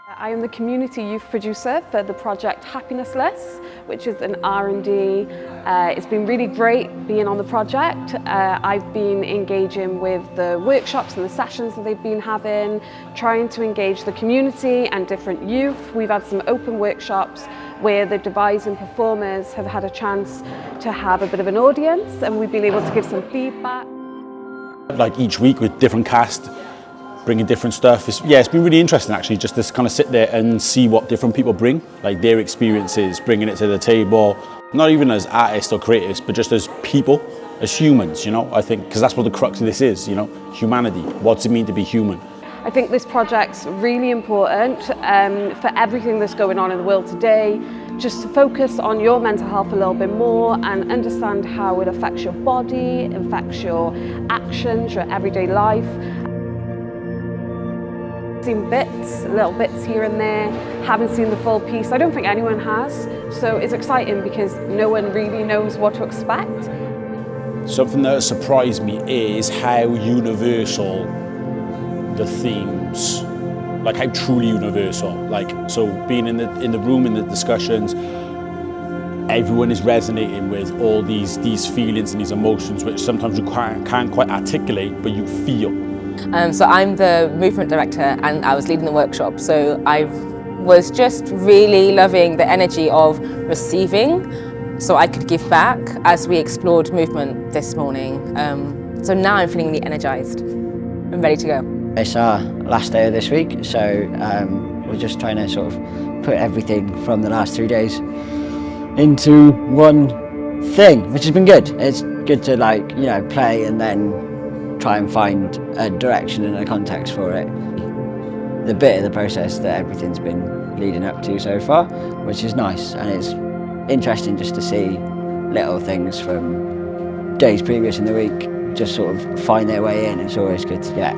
I am the community youth producer for the project HAPPINESSLESS, which is an R&D. It's been really great being on the project. I've been engaging with the workshops and the sessions that they've been having, trying to engage the community and different youth. We've had some open workshops where the devising performers have had a chance to have a bit of an audience, and we've been able to give some feedback. Like each week with different cast, bringing different stuff. It's been really interesting actually, just to kind of sit there and see what different people bring, like their experiences, bringing it to the table, not even as artists or creatives, but just as people, as humans, you know, I think, because that's what the crux of this is, you know, humanity. What's it mean to be human? I think this project's really important for everything that's going on in the world today, just to focus on your mental health a little bit more and understand how it affects your body, affects your actions, your everyday life. Seen bits, little bits here and there, haven't seen the full piece. I don't think anyone has, so it's exciting because no one really knows what to expect. Something that has surprised me is how universal the themes, like how truly universal. Like, so being in the room, in the discussions, everyone is resonating with all these feelings and these emotions, which sometimes you can't quite articulate, but you feel. So I'm the movement director and I was leading the workshop, so I was just really loving the energy of receiving so I could give back as we explored movement this morning. So now I'm feeling really energised and ready to go. It's our last day of this week, so we're just trying to sort of put everything from the last 3 days into one thing, which has been good. It's good to, like, you know, play and then try and find a direction and a context for it. The bit of the process that everything's been leading up to so far, which is nice, and it's interesting just to see little things from days previous in the week just sort of find their way in. It's always good to get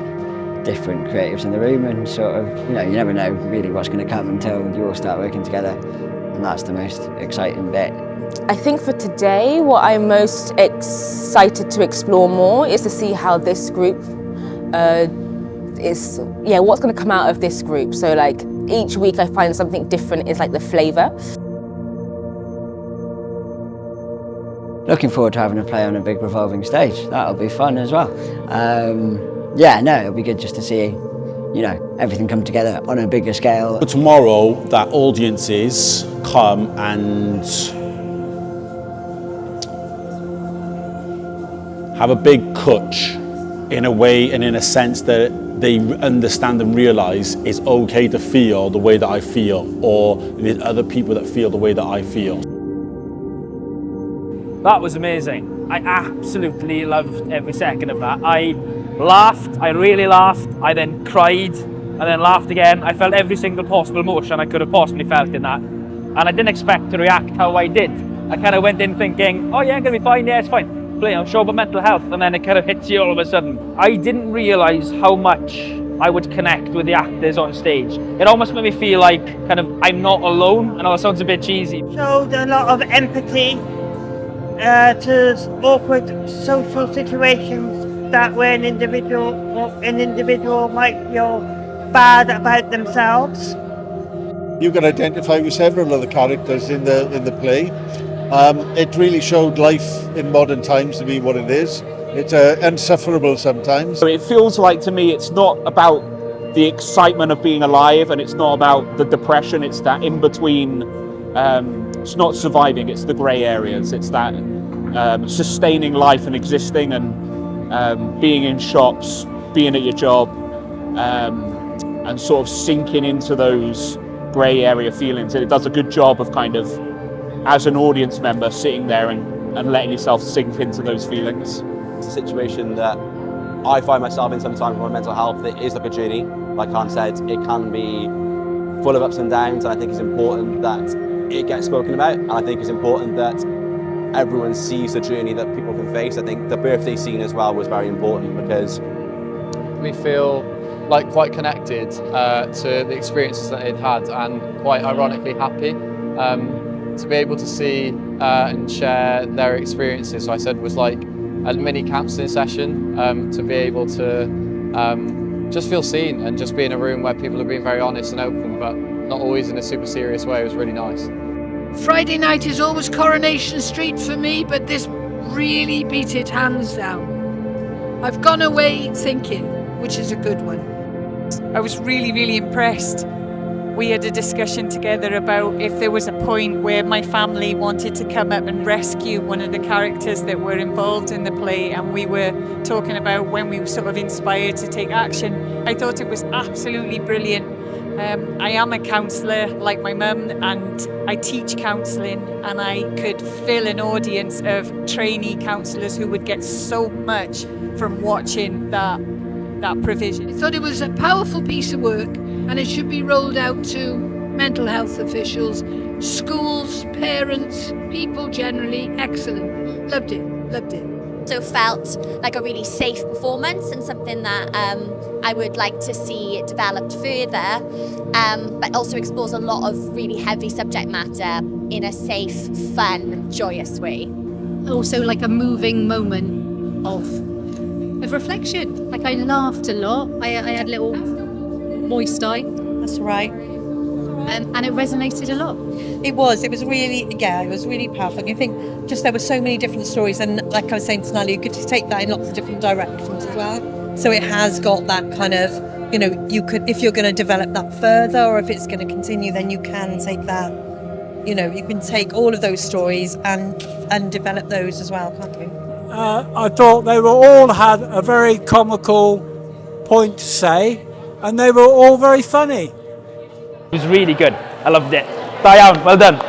different creatives in the room and sort of, you know, you never know really what's going to come until you all start working together, and that's the most exciting bit. I think for today, what I'm most excited to explore more is to see how this group what's going to come out of this group. So like each week I find something different is like the flavour. Looking forward to having a play on a big revolving stage. That'll be fun as well. Yeah, no, it'll be good just to see, you know, everything come together on a bigger scale. But tomorrow, that audiences come and have a big cutch in a way and in a sense that they understand and realise it's okay to feel the way that I feel, or there's other people that feel the way that I feel. That was amazing. I absolutely loved every second of that. I laughed, I really laughed, I then cried, and then laughed again. I felt every single possible emotion I could have possibly felt in that. And I didn't expect to react how I did. I kind of went in thinking, oh yeah, I'm gonna be fine, yeah, it's fine. Play on show about mental health, and then it kind of hits you all of a sudden. I didn't realise how much I would connect with the actors on stage. It almost made me feel like kind of I'm not alone. I know it sounds a bit cheesy. Showed a lot of empathy to awkward social situations that where an individual might feel bad about themselves. You can identify with several of the characters in the play. It really showed life in modern times to be what it is. It's insufferable sometimes. So it feels like to me it's not about the excitement of being alive, and it's not about the depression, it's that in between. It's not surviving, it's the grey areas. It's that sustaining life and existing and being in shops, being at your job, and sort of sinking into those grey area feelings. And it does a good job of kind of, as an audience member, sitting there and letting yourself sink into those feelings. It's a situation that I find myself in sometimes with my mental health. It is like a journey. Like Khan said, it can be full of ups and downs, and I think it's important that it gets spoken about, and I think it's important that everyone sees the journey that people can face. I think the birthday scene as well was very important because we feel like quite connected to the experiences that they'd had, and quite ironically happy to be able to see and share their experiences. So I said was like a mini counselling session to be able to just feel seen and just be in a room where people are being very honest and open, but not always in a super serious way. It was really nice. Friday night is always Coronation Street for me, but this really beat it hands down. I've gone away thinking, which is a good one. I was really, really impressed. We had a discussion together about if there was a point where my family wanted to come up and rescue one of the characters that were involved in the play, and we were talking about when we were sort of inspired to take action. I thought it was absolutely brilliant. I am a counsellor like my mum, and I teach counselling, and I could fill an audience of trainee counsellors who would get so much from watching that provision. I thought it was a powerful piece of work, and it should be rolled out to mental health officials, schools, parents, people generally. Excellent. Loved it, loved it. So felt like a really safe performance and something that I would like to see developed further, but also explores a lot of really heavy subject matter in a safe, fun, joyous way. Also like a moving moment of reflection. Like I laughed a lot. I had little moist eye. That's right. And it resonated a lot. It was really powerful. I think just there were so many different stories, and like I was saying to Nally, you could just take that in lots of different directions as well. So it has got that kind of, you know, you could, if you're going to develop that further, or if it's going to continue, then you can take that, you know, you can take all of those stories and develop those as well, can't you? I thought they were all had a very comical point to say, and they were all very funny. It was really good. I loved it. Da iawn, well done.